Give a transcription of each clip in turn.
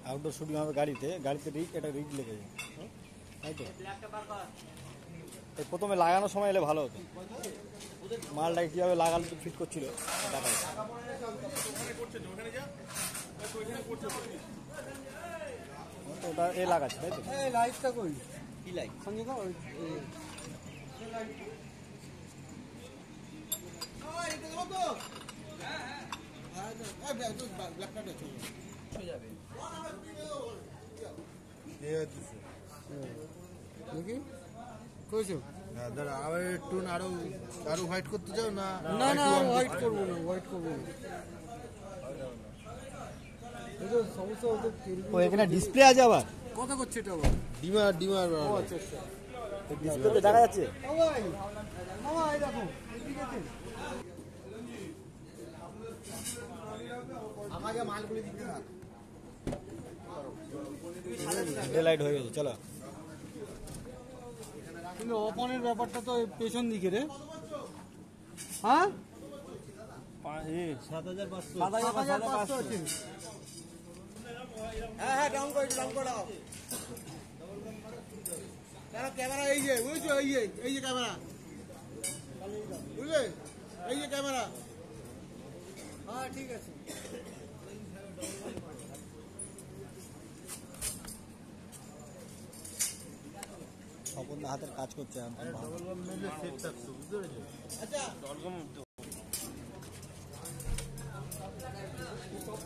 Outdoor shooting হবে গাড়িতে, গাড়িতে এটা রিগ লেগেছে, তাই তো? এই প্রথমে লাগানোর সময় এলে ভালো হতো, মালটাকে কীভাবে লাগালে তো ফিট করছিল দেখা যাচ্ছে। ওটা এ লাগাচ্ছে তাই তো? লাইটটা কই? কি লাইট? সঙ্গে তো দেখি কইছো আবার একটু আরো হোয়াইট করতে চাও না? না না হোয়াইট করবো না, হোয়াইট করবো না। সমস্যা হতো ও এখানে ডিসপ্লে আছে আবার? কথা করছে এটা আবার ডিমার ও আচ্ছা আচ্ছা ডিসপ্লেতে দেখা যাচ্ছে। মামা এই দেখো আমাকে মালগুলি দিতে না। ডেলাইট হয়ে গেছে, চলো। কিন্তু ওপেনের ব্যাপারটা তো পেছন দিকে রে। হ্যাঁ ৭৫০০ আছে। হ্যাঁ ডাউন করে দাও। ক্যামেরা এই যে বুঝছো, এই যে ক্যামেরা বুঝলে, এই যে ক্যামেরা। হ্যাঁ ঠিক আছে। স্বপন হাতের কাজ করছে এখন।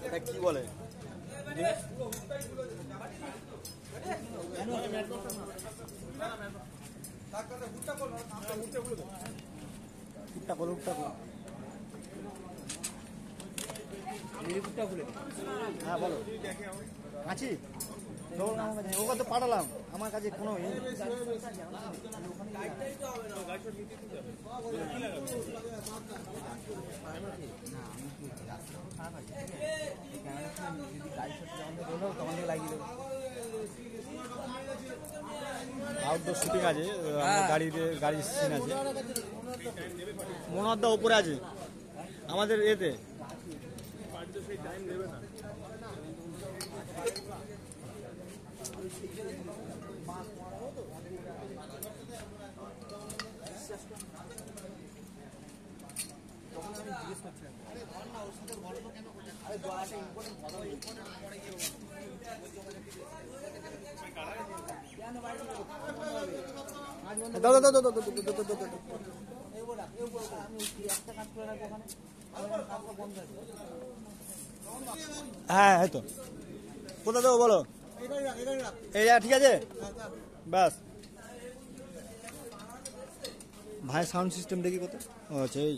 এটা কি বলে? হ্যাঁ বলো। আছি ওকে তো পাঠালাম, আমার কাছে কোনো আউটডোর শুটিং আছে, গাড়ির সিন আছে। মনোহরদা উপরে আছে আমাদের এতে। হ্যাঁ হয়তো কোথায় দেবো বলো? এই ঠিক আছে ব্যাস। ভাই সাউন্ড সিস্টেম দেখি কোথায়? ও আচ্ছা, এই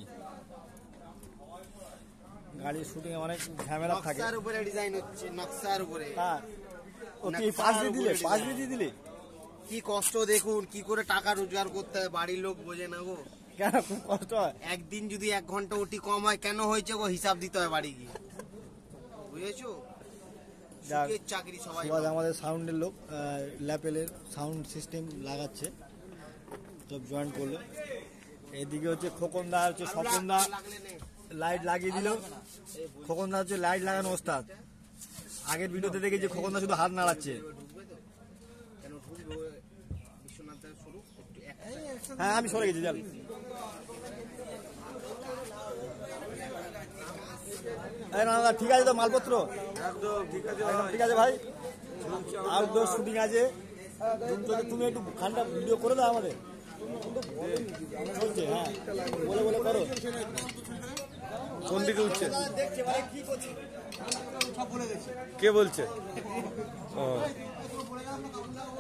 গাড়ির শুটিং এ অনেক ঝামেলা থাকে। নকশার উপরে ডিজাইন হচ্ছে, নকশার উপরে। হ্যাঁ ও কি পাঁচ দিয়ে দিলে কি কষ্ট দেখুন, কি করে টাকা রোজগার করতে হয়, বাড়ির লোক বোঝে না গো। কেন খুব কষ্ট হয়? একদিন যদি 1 ঘন্টা ওটি কম হয়, কেন হয়েছে গো হিসাব দিতে হয় বাড়ি গিয়ে, বুঝেছো? চাকরি সবাই আমাদের সাউন্ডের লোক ল্যাপেলের সাউন্ড সিস্টেম লাগাচ্ছে, সব জয়েন করলো। এদিকে হচ্ছে খোকনদা, হচ্ছে স্বপনদা লাইট লাগিয়ে দিল। খোকনদা হচ্ছে লাইট লাগানো ওস্তাদ। আগের ভিডিওতে দেখেছি খোকনদা শুধু হাত নাড়াচ্ছে। হ্যাঁ আমি সরে গেছি, যাবি না? ঠিক আছে তো মালপত্র ঠিক আছে ভাই। আউটডোর শুটিং আছে, তুমি একটু খানটা ভিডিও করে দাও আমাদের। চলছে, হ্যাঁ বলে করো। কোন দিকে উঠছে? কে বলছে? ও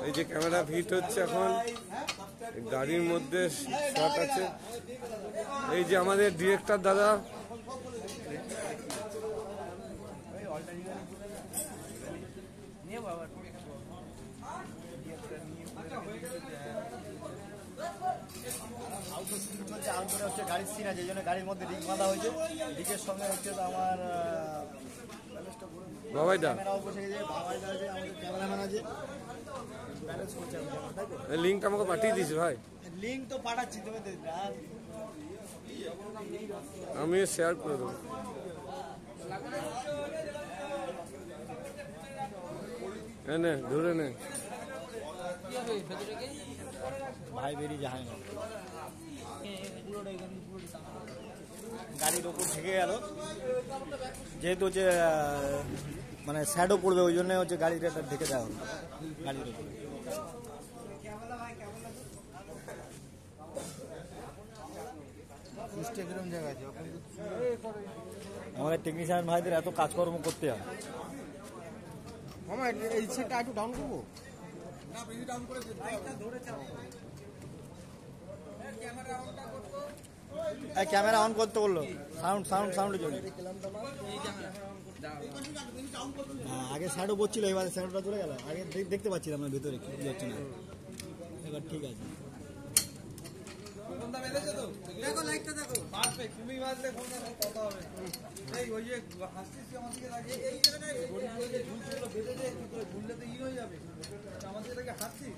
এই যে ক্যামেরা ফিট হচ্ছে এখন, গাড়ির মধ্যে শট আছে। এই যে আমাদের ডিরেক্টর দাদা, আউটডোরে হচ্ছে গাড়ির সিন আছে, এই জন্য গাড়ির মধ্যে রিং বাঁধা হয়েছে। রিগের সঙ্গে হচ্ছে আমার বাবাইদা ক্যামেরাম্যান আছে, লিঙ্কটা আমাকে পাঠিয়ে দিস ভাই। লিঙ্ক তো পাঠাচ্ছি, তুমি আমি শেয়ার করে দেবো। এনে ধরে নে। ভাই বেরিয়ে যায় না, গাড়ির ওপর থেকে গেল, যেহেতু হচ্ছে মানে শ্যাডো পড়বে ওই জন্য হচ্ছে গাড়িটা ঢেকে দেওয়া হলো গাড়ির ওপরে। আমাদের টেকনিশিয়ান ভাইদের এত কাজকর্ম করতে হয়। এই সেটটা একটু ডাউন করবো। ক্যামেরা অন করতে বললো, সাউন্ডের জন্য। আগে শ্যাডো পড়ছিল, এবার শ্যাডোটা চলে গেল, আগে দেখতে পাচ্ছিলাম না ভেতরে কি হচ্ছে না, এবার ঠিক আছে। দেখো লাইটটা দেখো, পারফেক্ট। তুমি বাজলে ফোন কথা হবে। এই ওই যে হাসছিস আমার দিকে লাগে, এই জায়গাটায় ওই যে ঝুলগুলো বেঁধে দে, কি করে ঝুললে তো হয়ে যাবে। আমার দিকে লাগে হাসছিস।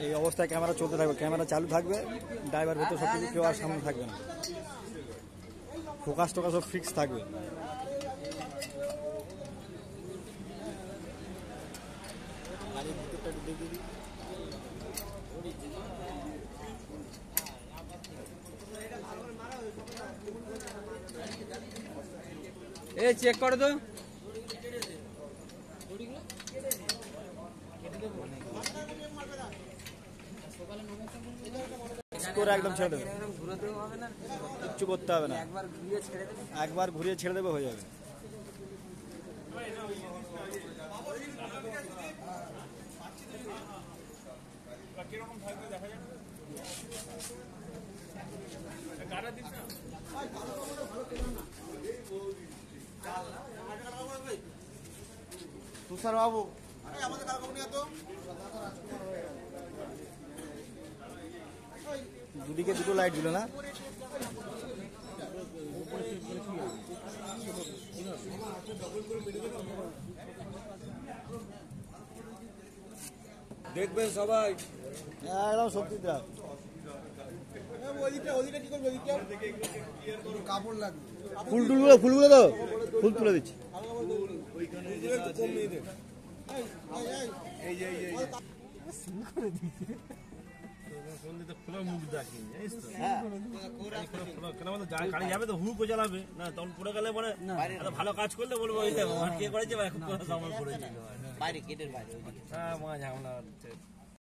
এই অবস্থায় ক্যামেরা চলতে থাকবে, ক্যামেরা চালু থাকবে, ড্রাইভার ভেতর সব কিছু, কেউ আর সামনে থাকবে না, ফোকাস টোকাস সব ফিক্স থাকবে। এই চেক করে তো, করে একদম ছেড়ে দেবে, কিচ্ছু করতে হবে না, একবার ঘুরিয়ে ছেড়ে দেবে, হয়ে যাবে। তুষার বাবু, দুদিকে দুটো লাইট দিল না, দেখবেন সবাই। একদম সত্যি দেখ, কাপড় লাগবে। ফুলগুলো তো ফুল তুলে দিচ্ছি। গাড়ি যাবে তো হুক চালাবে না, তখন পড়ে গেলে পরে ভালো কাজ করলে বলবো কে করেছে, এখন করে দিল। বাইরে গেটের বাইরে হ্যাঁ, ঝামেলা হচ্ছে।